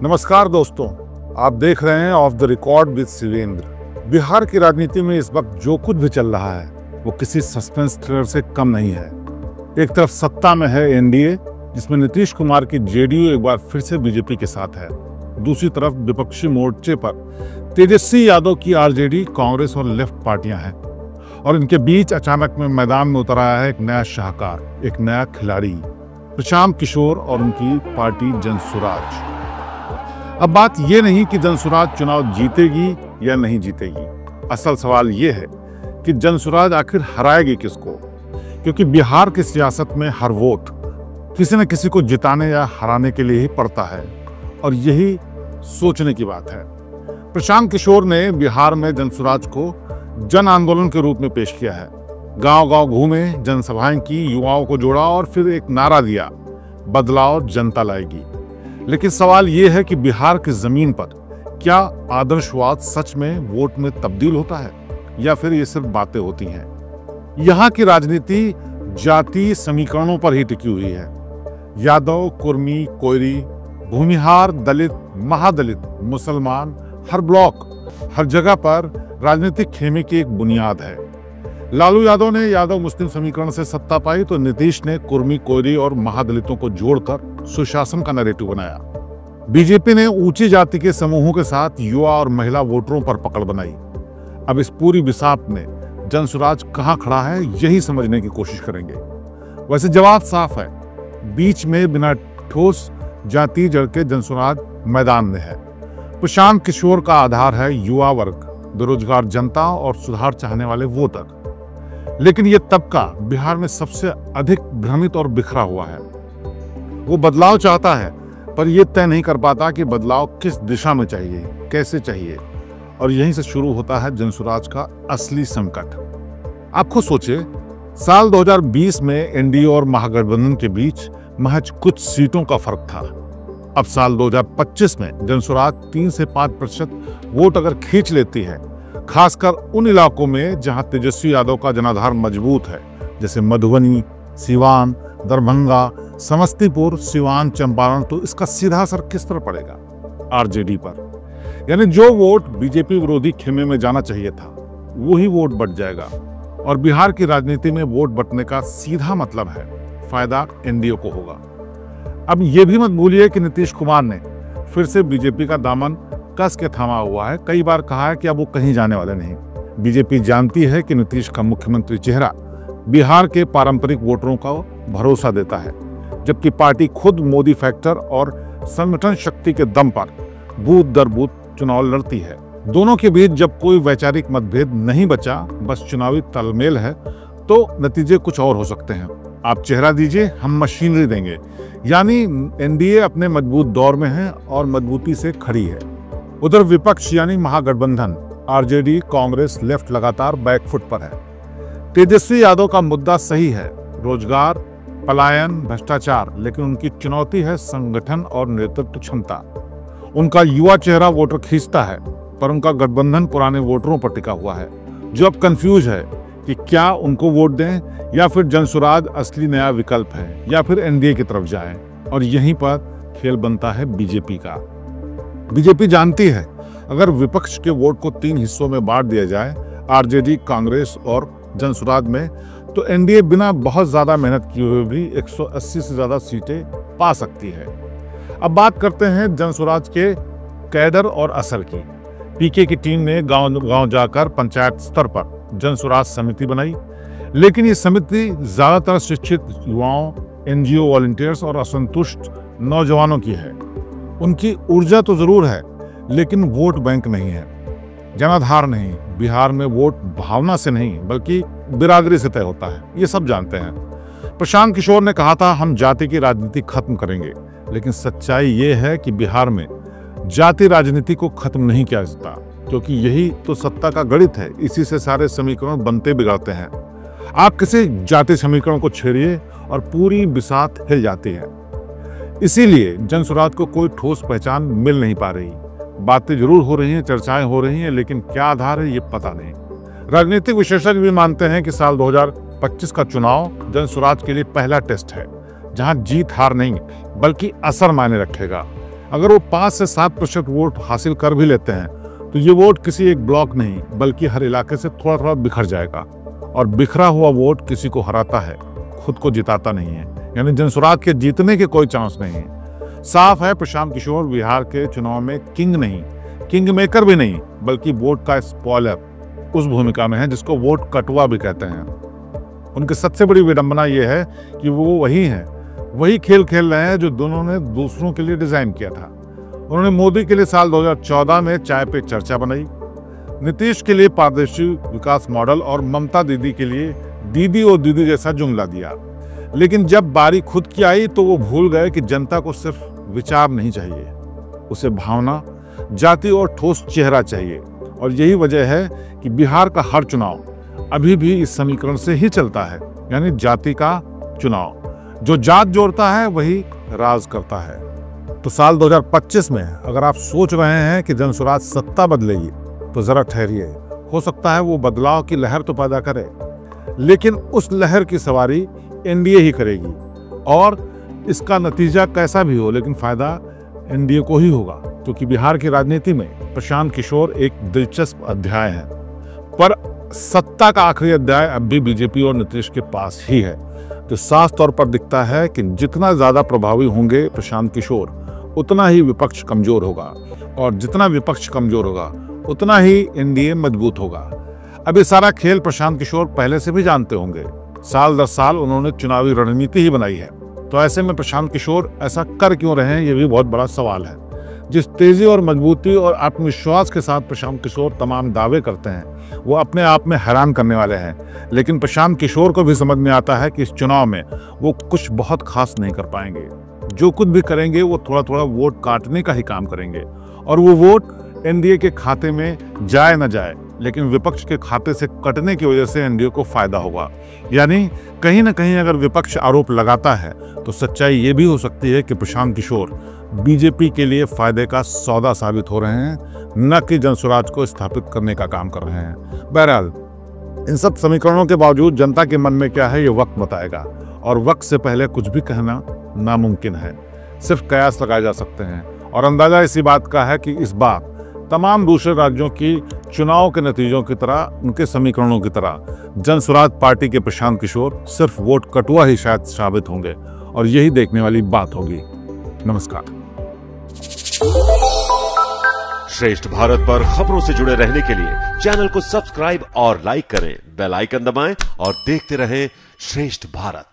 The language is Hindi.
नमस्कार दोस्तों, आप देख रहे हैं of the record with Shivendra. Bihar की राजनीति में इस वक्त जो कुछ भी चल रहा है वो किसी सस्पेंस थ्रिलर से कम नहीं है। एक तरफ सत्ता में है एनडीए, जिसमें नीतीश कुमार की जेडीयू एक बार फिर से बीजेपी के साथ है। दूसरी तरफ विपक्षी मोर्चे पर तेजस्वी यादव की आरजेडी, कांग्रेस और लेफ्ट पार्टियां हैं, और इनके बीच अचानक में मैदान में उतर आया है एक नया शाहकार, एक नया खिलाड़ी, प्रशांत किशोर और उनकी पार्टी जनसुराज। अब बात यह नहीं कि जनसुराज चुनाव जीतेगी या नहीं जीतेगी, असल सवाल यह है कि जनसुराज आखिर हराएगी किसको, क्योंकि बिहार की सियासत में हर वोट किसी न किसी को जिताने या हराने के लिए ही पड़ता है, और यही सोचने की बात है। प्रशांत किशोर ने बिहार में जनसुराज को जन आंदोलन के रूप में पेश किया है। गांव-गांव घूमे, जनसभाएं की, युवाओं को जोड़ा और फिर एक नारा दिया, बदलाव जनता लाएगी। लेकिन सवाल यह है कि बिहार की जमीन पर क्या आदर्शवाद सच में वोट में तब्दील होता है या फिर ये सिर्फ बातें होती हैं? यहाँ की राजनीति जाति समीकरणों पर ही टिकी हुई है। यादव, कुर्मी, कोयरी, भूमिहार, दलित, महादलित, मुसलमान, हर ब्लॉक, हर जगह पर राजनीतिक खेमे की एक बुनियाद है। लालू यादव ने यादव मुस्लिम समीकरण से सत्ता पाई, तो नीतीश ने कुर्मी, कोयरी और महादलितों को जोड़कर सुशासन का नैरेटिव बनाया। बीजेपी ने ऊंची जाति के समूहों के साथ युवा और महिला वोटरों पर पकड़ बनाई। अब इस पूरी बिसात में जनसुराज कहां खड़ा है, यही समझने की कोशिश करेंगे। वैसे जवाब साफ है, बीच में बिना ठोस जाति जड़ के जनसुराज मैदान में है। प्रशांत किशोर का आधार है युवा वर्ग, बेरोजगार जनता और सुधार चाहने वाले वोटर। लेकिन यह तबका बिहार में सबसे अधिक भ्रमित और बिखरा हुआ है। वो बदलाव चाहता है, पर यह तय नहीं कर पाता कि बदलाव किस दिशा में चाहिए, कैसे चाहिए, और यहीं से शुरू होता है जनसुराज का असली संकट। आप खुद सोचिए, साल 2020 में एनडीए और महागठबंधन के बीच महज कुछ सीटों का फर्क था। अब साल 2025 में जनसुराज 3 से 5% वोट अगर खींच लेती है, खासकर उन इलाकों में जहां तेजस्वी यादव का जनाधार मजबूत है, जैसे मधुबनी, सिवान, दरभंगा, समस्तीपुर, सिवान, चंपारण, तो इसका सीधा असर किस तरह पड़ेगा? आरजेडी पर। यानी जो वोट बीजेपी विरोधी खेमे में जाना चाहिए था, वही वोट बट जाएगा। और बिहार की राजनीति में वोट बटने का सीधा मतलब है फायदा एनडीए को होगा। अब यह भी मत भूलिए कि नीतीश कुमार ने फिर से बीजेपी का दामन कस के थामा हुआ है। कई बार कहा है कि अब वो कहीं जाने वाले नहीं। बीजेपी जानती है कि नीतीश का मुख्यमंत्री चेहरा बिहार के पारंपरिक वोटरों का भरोसा देता है, जबकि पार्टी खुद मोदी फैक्टर और संगठन शक्ति के दम पर बूथ दर बूथ चुनाव लड़ती है। दोनों के बीच जब कोई वैचारिक मतभेद नहीं बचा, बस चुनावी तालमेल है, तो नतीजे कुछ और हो सकते हैं। आप चेहरा दीजिए, हम मशीनरी देंगे। यानी एनडीए अपने मजबूत दौर में है और मजबूती से खड़ी है। उधर विपक्ष यानी महागठबंधन, आरजेडी, कांग्रेस, लेफ्ट लगातार बैकफुट पर है। तेजस्वी यादव का मुद्दा सही है, रोजगार, पलायन, भ्रष्टाचार, लेकिन उनकी चुनौती है संगठन और नेतृत्व क्षमता। उनका युवा चेहरा वोटर खींचता है, पर उनका गठबंधन पुराने वोटरों पर टिका हुआ है, जो अब कंफ्यूज है कि क्या उनको वोट दें, या फिर जनसुराज असली नया विकल्प है, या फिर एनडीए की तरफ जाएं। और यहीं पर खेल बनता है बीजेपी का। बीजेपी जानती है अगर विपक्ष के वोट को 3 हिस्सों में बांट दिया जाए, आरजेडी, कांग्रेस और जनसुराज में, तो एनडीए बिना बहुत ज्यादा मेहनत किए हुए भी 180 से ज्यादा सीटें पा सकती है। अब बात करते हैं जनसुराज के कैडर और असर की। पीके की टीम ने गांव-गांव जाकर पंचायत स्तर पर जनसुराज समिति बनाई, लेकिन ये समिति ज्यादातर शिक्षित युवाओं, एनजीओ वॉलंटियर्स और असंतुष्ट नौजवानों की है। उनकी ऊर्जा तो जरूर है, लेकिन वोट बैंक नहीं है, जनाधार नहीं। बिहार में वोट भावना से नहीं बल्कि बिरादरी से तय होता है, ये सब जानते हैं। प्रशांत किशोर ने कहा था हम जाति की राजनीति खत्म करेंगे, लेकिन सच्चाई ये है कि बिहार में जाति राजनीति को खत्म नहीं किया जाता, क्योंकि यही तो सत्ता का गणित है। इसी से सारे समीकरण बनते बिगड़ते हैं। आप किसी जाति समीकरण को छेड़िए और पूरी बिसात हिल जाती है। इसीलिए जनसुराज को कोई ठोस पहचान मिल नहीं पा रही। बातें जरूर हो रही हैं, चर्चाएं हो रही हैं, लेकिन क्या आधार है ये पता नहीं। राजनीतिक विशेषज्ञ भी मानते हैं कि साल 2025 का चुनाव जनसुराज के लिए पहला टेस्ट है, जहां जीत हार नहीं बल्कि असर मायने रखेगा। अगर वो 5 से 7% वोट हासिल कर भी लेते हैं तो ये वोट किसी एक ब्लॉक नहीं बल्कि हर इलाके से थोड़ा थोड़ा बिखर जाएगा। और बिखरा हुआ वोट किसी को हराता है, खुद को जिताता नहीं है। यानी जनसुराज के जीतने के कोई चांस नहीं है। साफ है, प्रशांत किशोर बिहार के चुनाव में किंग नहीं, किंग मेकर भी नहीं, बल्कि वोट का स्पॉइलर उस भूमिका में है जिसको वोट कटुआ भी कहते हैं। उनकी सबसे बड़ी विडंबना यह है कि वो वही खेल खेल रहे हैं जो दोनों ने दूसरों के लिए डिजाइन किया था। उन्होंने मोदी के लिए साल 2014 में चाय पे चर्चा बनाई, नीतीश के लिए पारदर्शी विकास मॉडल और ममता दीदी के लिए दीदी और दीदी जैसा जुमला दिया। लेकिन जब बारी खुद की आई तो वो भूल गए कि जनता को सिर्फ विचार नहीं चाहिए, उसे भावना, जाति और ठोस चेहरा चाहिए। और यही वजह है कि बिहार का हर चुनाव अभी भी इस समीकरण से ही चलता है, यानी जाति का चुनाव। जो जात जोड़ता है वही राज करता है। तो साल 2025 में अगर आप सोच रहे हैं कि जनसुराज सत्ता बदलेगी तो जरा ठहरिए। हो सकता है वो बदलाव की लहर तो पैदा करे, लेकिन उस लहर की सवारी एनडीए ही करेगी। और इसका नतीजा कैसा भी हो, लेकिन फायदा एनडीए को ही होगा, क्योंकि बिहार की राजनीति में प्रशांत किशोर एक दिलचस्प अध्याय है। पर सत्ता का आखिरी अध्याय अब भी बीजेपी और नीतीश के पास ही है। तो साफ तौर पर दिखता है कि जितना ज्यादा प्रभावी होंगे प्रशांत किशोर, उतना ही विपक्ष कमजोर होगा, और जितना विपक्ष कमजोर होगा उतना ही एनडीए मजबूत होगा। अब ये सारा खेल प्रशांत किशोर पहले से भी जानते होंगे। साल दर साल उन्होंने चुनावी रणनीति ही बनाई है। तो ऐसे में प्रशांत किशोर ऐसा कर क्यों रहे हैं, ये भी बहुत बड़ा सवाल है। जिस तेजी और मजबूती और आत्मविश्वास के साथ प्रशांत किशोर तमाम दावे करते हैं, वो अपने आप में हैरान करने वाले हैं। लेकिन प्रशांत किशोर को भी समझ में आता है कि इस चुनाव में वो कुछ बहुत खास नहीं कर पाएंगे। जो कुछ भी करेंगे वो थोड़ा थोड़ा वोट काटने का ही काम करेंगे, और वो वोट एनडीए के खाते में जाए न जाए, लेकिन विपक्ष के खाते से कटने की वजह से एनडीए को फायदा होगा। यानी कहीं ना कहीं अगर विपक्ष आरोप लगाता है तो सच्चाई ये भी हो सकती है कि प्रशांत किशोर बीजेपी के लिए फायदे का सौदा साबित हो रहे हैं, न कि जनसुराज को स्थापित करने का काम कर रहे हैं। बहरहाल इन सब समीकरणों के बावजूद जनता के मन में क्या है ये वक्त बताएगा, और वक्त से पहले कुछ भी कहना नामुमकिन है। सिर्फ कयास लगाए जा सकते हैं, और अंदाजा इसी बात का है कि इस बार तमाम दूसरे राज्यों की चुनाव के नतीजों की तरह, उनके समीकरणों की तरह जनसुराज पार्टी के प्रशांत किशोर सिर्फ वोट कटुआ ही शायद साबित होंगे, और यही देखने वाली बात होगी। नमस्कार। श्रेष्ठ भारत पर खबरों से जुड़े रहने के लिए चैनल को सब्सक्राइब और लाइक करें, बेल आइकन दबाएं और देखते रहें श्रेष्ठ भारत।